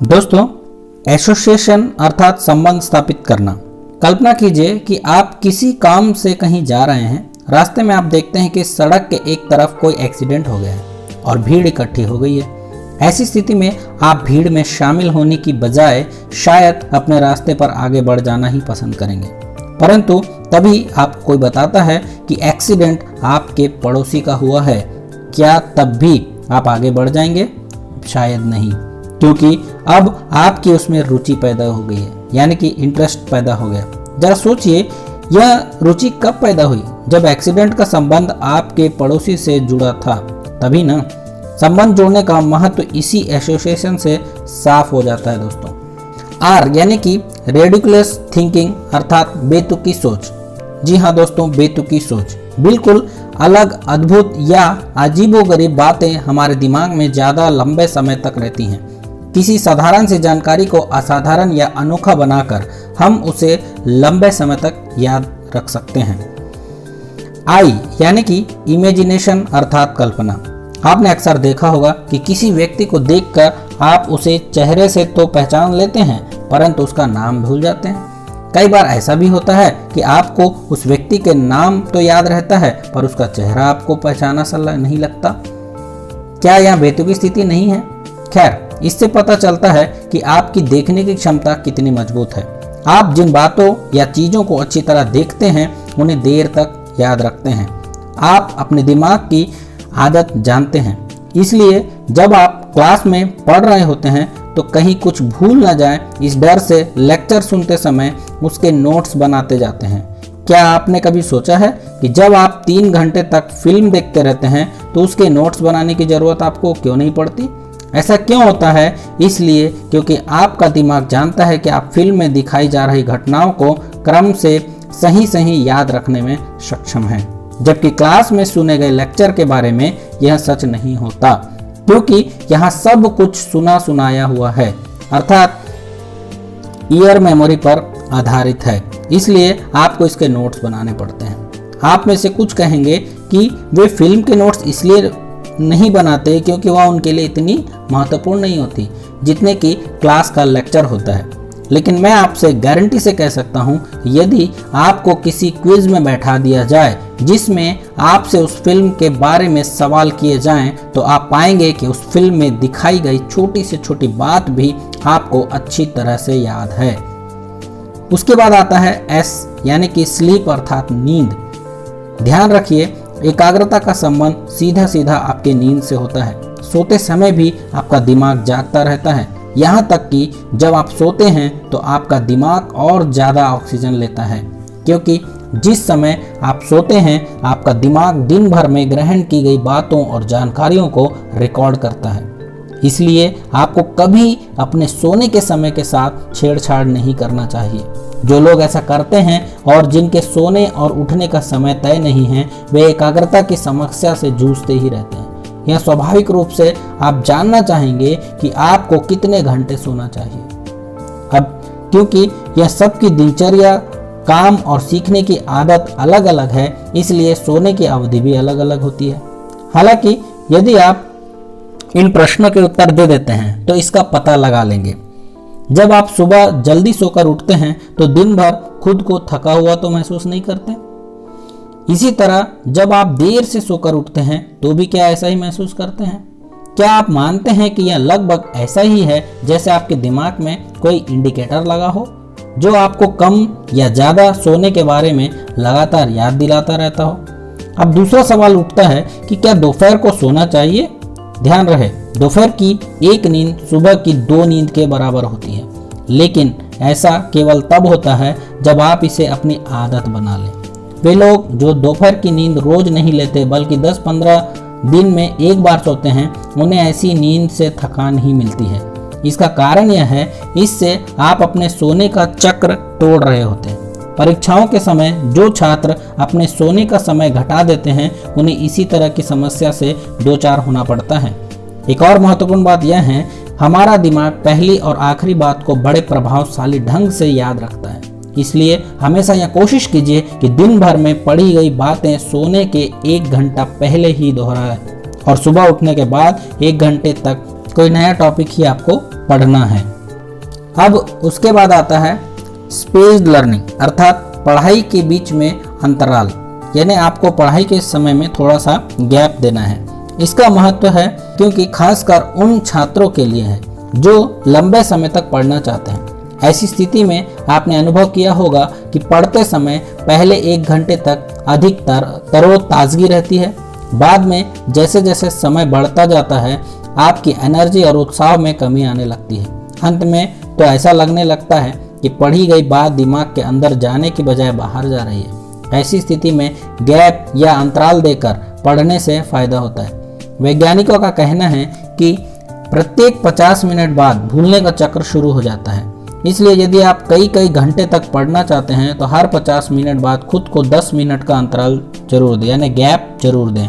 दोस्तों, एसोसिएशन अर्थात संबंध स्थापित करना। कल्पना कीजिए कि आप किसी काम से कहीं जा रहे हैं। रास्ते में आप देखते हैं कि सड़क के एक तरफ कोई एक्सीडेंट हो गया है और भीड़ इकट्ठी हो गई है। ऐसी स्थिति में आप भीड़ में शामिल होने की बजाय शायद अपने रास्ते पर आगे बढ़ जाना ही पसंद करेंगे, परंतु तभी आपको कोई बताता है कि एक्सीडेंट आपके पड़ोसी का हुआ है। क्या तब भी आप आगे बढ़ जाएंगे? शायद नहीं, क्योंकि अब आपकी उसमें रुचि पैदा हो गई है, यानी कि इंटरेस्ट पैदा हो गया। जरा सोचिए, यह रुचि कब पैदा हुई? जब एक्सीडेंट का संबंध आपके पड़ोसी से जुड़ा था, तभी ना। संबंध जोड़ने का महत्व इसी एसोसिएशन से साफ हो जाता है दोस्तों। आर यानी कि रेडिकुलस थिंकिंग अर्थात बेतुकी सोच। जी हाँ दोस्तों, बेतुकी सोच। बिल्कुल अलग, अद्भुत या अजीबोगरीब बातें हमारे दिमाग में ज़्यादा लंबे समय तक रहती हैं। किसी साधारण सी जानकारी को असाधारण या अनोखा बनाकर हम उसे लंबे समय तक याद रख सकते हैं। आई यानी कि इमेजिनेशन अर्थात कल्पना। आपने अक्सर देखा होगा कि किसी व्यक्ति को देखकर आप उसे चेहरे से तो पहचान लेते हैं, परंतु उसका नाम भूल जाते हैं। कई बार ऐसा भी होता है कि आपको उस व्यक्ति के नाम तो याद रहता है, पर उसका चेहरा आपको पहचाना सा नहीं लगता। क्या यह बेतुकी स्थिति नहीं है? खैर, इससे पता चलता है कि आपकी देखने की क्षमता कितनी मजबूत है। आप जिन बातों या चीज़ों को अच्छी तरह देखते हैं, उन्हें देर तक याद रखते हैं। आप अपने दिमाग की आदत जानते हैं, इसलिए जब आप क्लास में पढ़ रहे होते हैं तो कहीं कुछ भूल ना जाए, इस डर से लेक्चर सुनते समय उसके नोट्स बनाते जाते हैं। क्या आपने कभी सोचा है कि जब आप 3 घंटे तक फिल्म देखते रहते हैं तो उसके नोट्स बनाने की ज़रूरत आपको क्यों नहीं पड़ती? ऐसा क्यों होता है? इसलिए क्योंकि आपका दिमाग जानता है कि आप फिल्म में दिखाई जा रही घटनाओं को क्रम से सही याद रखने में सक्षम हैं, जबकि क्लास में सुने गए लेक्चर के बारे में यह सच नहीं होता, क्योंकि यहाँ सब कुछ सुना सुनाया हुआ है, अर्थात ईयर मेमोरी पर आधारित है। इसलिए आपको इसके नोट्स बनाने पड़ते हैं। आप में से कुछ कहेंगे कि वे फिल्म के नोट्स इसलिए नहीं बनाते क्योंकि वह उनके लिए इतनी महत्वपूर्ण नहीं होती जितने कि क्लास का लेक्चर होता है। लेकिन मैं आपसे गारंटी से कह सकता हूं, यदि आपको किसी क्विज में बैठा दिया जाए जिसमें आपसे उस फिल्म के बारे में सवाल किए जाएं, तो आप पाएंगे कि उस फिल्म में दिखाई गई छोटी से छोटी बात भी आपको अच्छी तरह से याद है। उसके बाद आता है एस यानी कि स्लीप अर्थात नींद। ध्यान रखिए, एकाग्रता का संबंध सीधा आपके नींद से होता है। सोते समय भी आपका दिमाग जागता रहता है, यहाँ तक कि जब आप सोते हैं तो आपका दिमाग और ज़्यादा ऑक्सीजन लेता है, क्योंकि जिस समय आप सोते हैं आपका दिमाग दिन भर में ग्रहण की गई बातों और जानकारियों को रिकॉर्ड करता है। इसलिए आपको कभी अपने सोने के समय के साथ छेड़छाड़ नहीं करना चाहिए। जो लोग ऐसा करते हैं और जिनके सोने और उठने का समय तय नहीं है, वे एकाग्रता की समस्या से जूझते ही रहते हैं। यह स्वाभाविक रूप से आप जानना चाहेंगे कि आपको कितने घंटे सोना चाहिए। अब क्योंकि यह सबकी दिनचर्या, काम और सीखने की आदत अलग अलग है, इसलिए सोने की अवधि भी अलग अलग होती है। हालांकि यदि आप इन प्रश्नों के उत्तर दे देते हैं तो इसका पता लगा लेंगे। जब आप सुबह जल्दी सोकर उठते हैं तो दिन भर खुद को थका हुआ तो महसूस नहीं करते। इसी तरह जब आप देर से सोकर उठते हैं तो भी क्या ऐसा ही महसूस करते हैं? क्या आप मानते हैं कि यह लगभग ऐसा ही है जैसे आपके दिमाग में कोई इंडिकेटर लगा हो जो आपको कम या ज़्यादा सोने के बारे में लगातार याद दिलाता रहता हो? अब दूसरा सवाल उठता है कि क्या दोपहर को सोना चाहिए? ध्यान रहे, दोपहर की एक नींद सुबह की 2 नींद के बराबर होती है, लेकिन ऐसा केवल तब होता है जब आप इसे अपनी आदत बना लें। वे लोग जो दोपहर की नींद रोज नहीं लेते बल्कि 10-15 दिन में एक बार सोते हैं, उन्हें ऐसी नींद से थकान ही मिलती है। इसका कारण यह है, इससे आप अपने सोने का चक्र तोड़ रहे होते हैं। परीक्षाओं के समय जो छात्र अपने सोने का समय घटा देते हैं, उन्हें इसी तरह की समस्या से दो चार होना पड़ता है। एक और महत्वपूर्ण बात यह है, हमारा दिमाग पहली और आखिरी बात को बड़े प्रभावशाली ढंग से याद रखता है। इसलिए हमेशा यह कोशिश कीजिए कि दिन भर में पढ़ी गई बातें सोने के 1 घंटा पहले ही दोहराएं और सुबह उठने के बाद 1 घंटे तक कोई नया टॉपिक ही आपको पढ़ना है। अब उसके बाद आता है स्पेस्ड लर्निंग, अर्थात पढ़ाई के बीच में अंतराल, यानी आपको पढ़ाई के समय में थोड़ा सा गैप देना है। इसका महत्व है क्योंकि खासकर उन छात्रों के लिए है जो लंबे समय तक पढ़ना चाहते हैं। ऐसी स्थिति में आपने अनुभव किया होगा कि पढ़ते समय पहले 1 घंटे तक अधिक तरोताजगी रहती है। बाद में जैसे जैसे समय बढ़ता जाता है आपकी एनर्जी और उत्साह में कमी आने लगती है। अंत में तो ऐसा लगने लगता है कि पढ़ी गई बात दिमाग के अंदर जाने की बजाय बाहर जा रही है। ऐसी स्थिति में गैप या अंतराल देकर पढ़ने से फायदा होता है। वैज्ञानिकों का कहना है कि प्रत्येक 50 मिनट बाद भूलने का चक्र शुरू हो जाता है। इसलिए यदि आप कई घंटे तक पढ़ना चाहते हैं तो हर 50 मिनट बाद खुद को 10 मिनट का अंतराल जरूर दें, यानी गैप जरूर दें।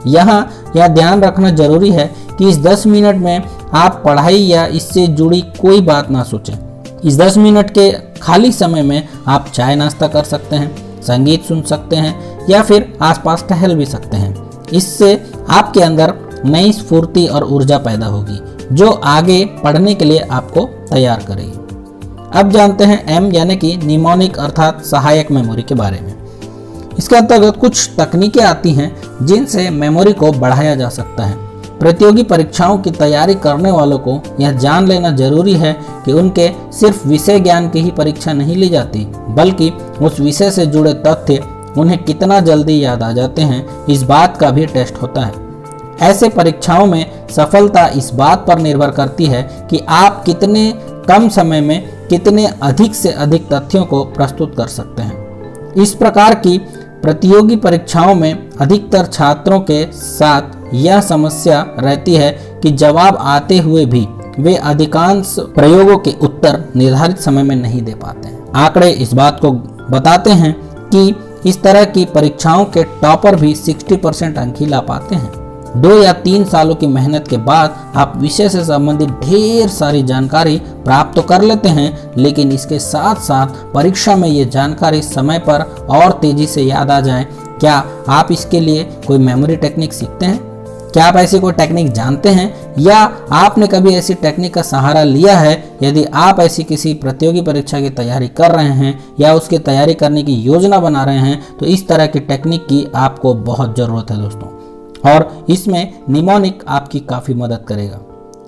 यहाँ यह ध्यान रखना जरूरी है कि इस 10 मिनट में आप पढ़ाई या इससे जुड़ी कोई बात ना सोचें। इस 10 मिनट के खाली समय में आप चाय नाश्ता कर सकते हैं, संगीत सुन सकते हैं या फिर आसपास टहल भी सकते हैं। इससे आपके अंदर नई स्फूर्ति और ऊर्जा पैदा होगी जो आगे पढ़ने के लिए आपको तैयार करेगी। अब जानते हैं एम यानी कि निमोनिक अर्थात सहायक मेमोरी के बारे में। इसके अंतर्गत कुछ तकनीकें आती हैं जिनसे मेमोरी को बढ़ाया जा सकता है। प्रतियोगी परीक्षाओं की तैयारी करने वालों को यह जान लेना जरूरी है कि उनके सिर्फ विषय ज्ञान की ही परीक्षा नहीं ली जाती, बल्कि उस विषय से जुड़े तथ्य उन्हें कितना जल्दी याद आ जाते हैं इस बात का भी टेस्ट होता है। ऐसे परीक्षाओं में सफलता इस बात पर निर्भर करती है कि आप कितने कम समय में कितने अधिक से अधिक तथ्यों को प्रस्तुत कर सकते हैं। इस प्रकार की प्रतियोगी परीक्षाओं में अधिकतर छात्रों के साथ यह समस्या रहती है कि जवाब आते हुए भी वे अधिकांश प्रयोगों के उत्तर निर्धारित समय में नहीं दे पाते हैं। आंकड़े इस बात को बताते हैं कि इस तरह की परीक्षाओं के टॉपर भी 60% अंक ही ला पाते हैं। 2 या 3 सालों की मेहनत के बाद आप विषय से संबंधित ढेर सारी जानकारी प्राप्त तो कर लेते हैं, लेकिन इसके साथ साथ परीक्षा में ये जानकारी समय पर और तेजी से याद आ जाए। क्या आप इसके लिए कोई मेमोरी टेक्निक सीखते हैं? क्या आप ऐसी कोई टेक्निक जानते हैं या आपने कभी ऐसी टेक्निक का सहारा लिया है? यदि आप ऐसी किसी प्रतियोगी परीक्षा की तैयारी कर रहे हैं या उसकी तैयारी करने की योजना बना रहे हैं तो इस तरह की टेक्निक की आपको बहुत ज़रूरत है दोस्तों, और इसमें निमोनिक आपकी काफ़ी मदद करेगा।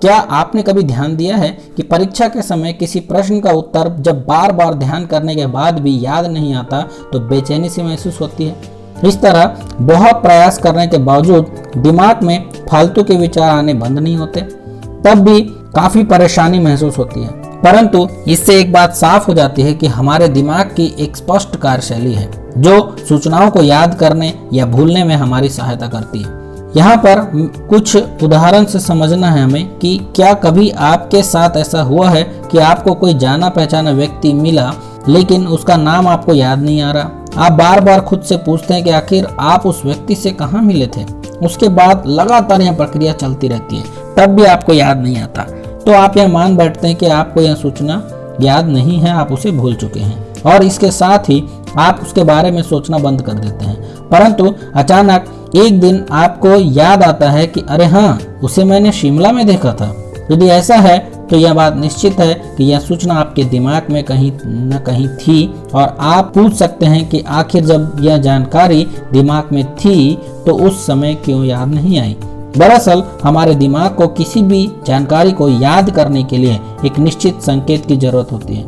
क्या आपने कभी ध्यान दिया है कि परीक्षा के समय किसी प्रश्न का उत्तर जब बार बार ध्यान करने के बाद भी याद नहीं आता तो बेचैनी सी महसूस होती है? इस तरह बहुत प्रयास करने के बावजूद दिमाग में फालतू के विचार आने बंद नहीं होते, तब भी काफ़ी परेशानी महसूस होती है। परंतु इससे एक बात साफ हो जाती है कि हमारे दिमाग की एक स्पष्ट कार्यशैली है जो सूचनाओं को याद करने या भूलने में हमारी सहायता करती है। यहाँ पर कुछ उदाहरण से समझना है हमें कि क्या कभी आपके साथ ऐसा हुआ है कि आपको कोई जाना पहचाना व्यक्ति मिला लेकिन उसका नाम आपको याद नहीं आ रहा। आप बार बार खुद से पूछते हैं कि आखिर आप उस व्यक्ति से कहाँ मिले थे। उसके बाद लगातार यह प्रक्रिया चलती रहती है, तब भी आपको याद नहीं आता। तो आप यह मान बैठते हैं कि आपको यह सूचना याद नहीं है, आप उसे भूल चुके हैं और इसके साथ ही आप उसके बारे में सोचना बंद कर देते हैं। परंतु अचानक एक दिन आपको याद आता है कि अरे हाँ, उसे मैंने शिमला में देखा था। यदि ऐसा है तो यह बात निश्चित है कि यह सूचना आपके दिमाग में कहीं न कहीं थी और आप पूछ सकते हैं कि आखिर जब यह जानकारी दिमाग में थी तो उस समय क्यों याद नहीं आई। दरअसल हमारे दिमाग को किसी भी जानकारी को याद करने के लिए एक निश्चित संकेत की जरूरत होती है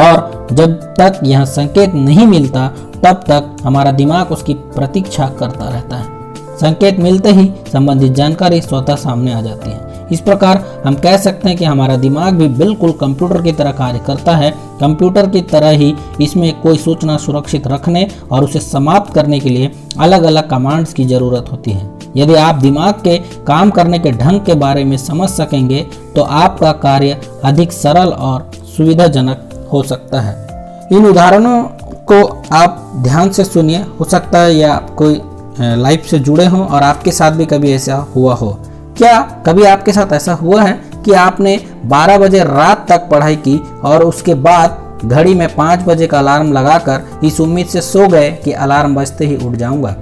और जब तक यह संकेत नहीं मिलता तब तक हमारा दिमाग उसकी प्रतीक्षा करता रहता है। संकेत मिलते ही संबंधित जानकारी स्वतः सामने आ जाती है। इस प्रकार हम कह सकते हैं कि हमारा दिमाग भी बिल्कुल कंप्यूटर की तरह कार्य करता है। कंप्यूटर की तरह ही इसमें कोई सूचना सुरक्षित रखने और उसे समाप्त करने के लिए अलग अलग कमांड्स की जरूरत होती है। यदि आप दिमाग के काम करने के ढंग के बारे में समझ सकेंगे तो आपका कार्य अधिक सरल और सुविधाजनक हो सकता है। इन उदाहरणों को आप ध्यान से सुनिए, हो सकता है या कोई लाइफ से जुड़े हों और आपके साथ भी कभी ऐसा हुआ हो। क्या कभी आपके साथ ऐसा हुआ है कि आपने 12 बजे रात तक पढ़ाई की और उसके बाद घड़ी में 5 बजे का अलार्म लगाकर इस उम्मीद से सो गए कि अलार्म बजते ही उठ जाऊंगा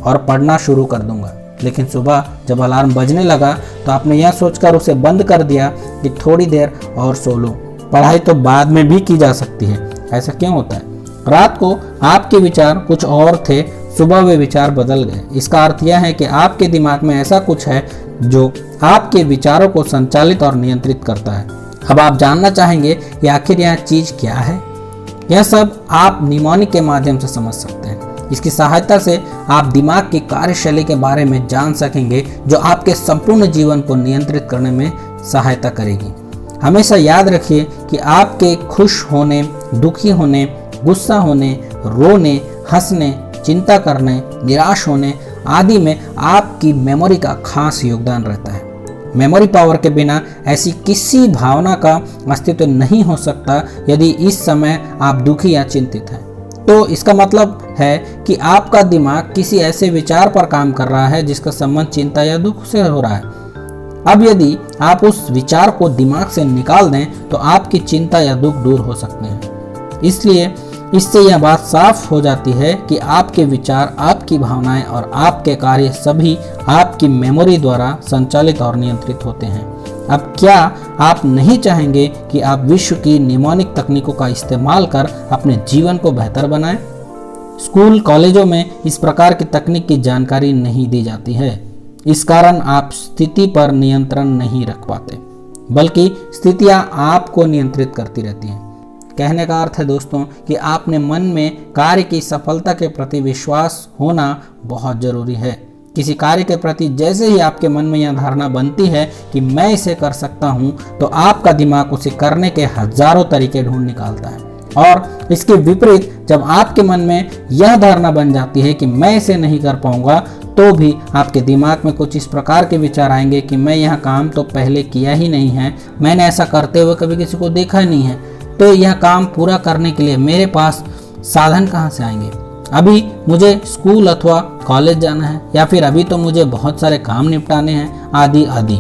और पढ़ना शुरू कर दूंगा, लेकिन सुबह जब अलार्म बजने लगा तो आपने यह सोचकर उसे बंद कर दिया कि थोड़ी देर और सो लूं। पढ़ाई तो बाद में भी की जा सकती है। ऐसा क्यों होता है? रात को आपके विचार कुछ और थे, सुबह वे विचार बदल गए। इसका अर्थ यह है कि आपके दिमाग में ऐसा कुछ है जो आपके विचारों को संचालित और नियंत्रित करता है। अब आप जानना चाहेंगे कि आखिर यह चीज क्या है। यह सब आप निमोनिक के माध्यम से समझ सकते हैं। इसकी सहायता से आप दिमाग की कार्यशैली के बारे में जान सकेंगे, जो आपके संपूर्ण जीवन को नियंत्रित करने में सहायता करेगी। हमेशा याद रखिए कि आपके खुश होने, दुखी होने, गुस्सा होने, रोने, हंसने, चिंता करने, निराश होने आदि में आपकी मेमोरी का खास योगदान रहता है। मेमोरी पावर के बिना ऐसी किसी भावना का अस्तित्व नहीं हो सकता। यदि इस समय आप दुखी या चिंतित हैं, तो इसका मतलब है कि आपका दिमाग किसी ऐसे विचार पर काम कर रहा है जिसका संबंध चिंता या दुख से हो रहा है। अब यदि आप उस विचार को दिमाग से निकाल दें तो आपकी चिंता या दुख दूर हो सकते हैं। इसलिए इससे यह बात साफ हो जाती है कि आपके विचार, आपकी भावनाएं और आपके कार्य सभी आपकी मेमोरी द्वारा संचालित और नियंत्रित होते हैं। अब क्या आप नहीं चाहेंगे कि आप विश्व की निमोनिक तकनीकों का इस्तेमाल कर अपने जीवन को बेहतर बनाएं? स्कूल कॉलेजों में इस प्रकार की तकनीक की जानकारी नहीं दी जाती है। इस कारण आप स्थिति पर नियंत्रण नहीं रख पाते, बल्कि स्थितियां आपको नियंत्रित करती रहती हैं। कहने का अर्थ है दोस्तों कि आपने मन में कार्य की सफलता के प्रति विश्वास होना बहुत जरूरी है। किसी कार्य के प्रति जैसे ही आपके मन में यह धारणा बनती है कि मैं इसे कर सकता हूँ, तो आपका दिमाग उसे करने के हजारों तरीके ढूंढ निकालता है। और इसके विपरीत जब आपके मन में यह धारणा बन जाती है कि मैं इसे नहीं कर पाऊंगा, तो भी आपके दिमाग में कुछ इस प्रकार के विचार आएंगे कि मैं यह काम तो पहले किया ही नहीं है, मैंने ऐसा करते हुए कभी किसी को देखा नहीं है, तो यह काम पूरा करने के लिए मेरे पास साधन कहाँ से आएंगे? अभी मुझे स्कूल अथवा कॉलेज जाना है, या फिर अभी तो मुझे बहुत सारे काम निपटाने हैं, आदि आदि।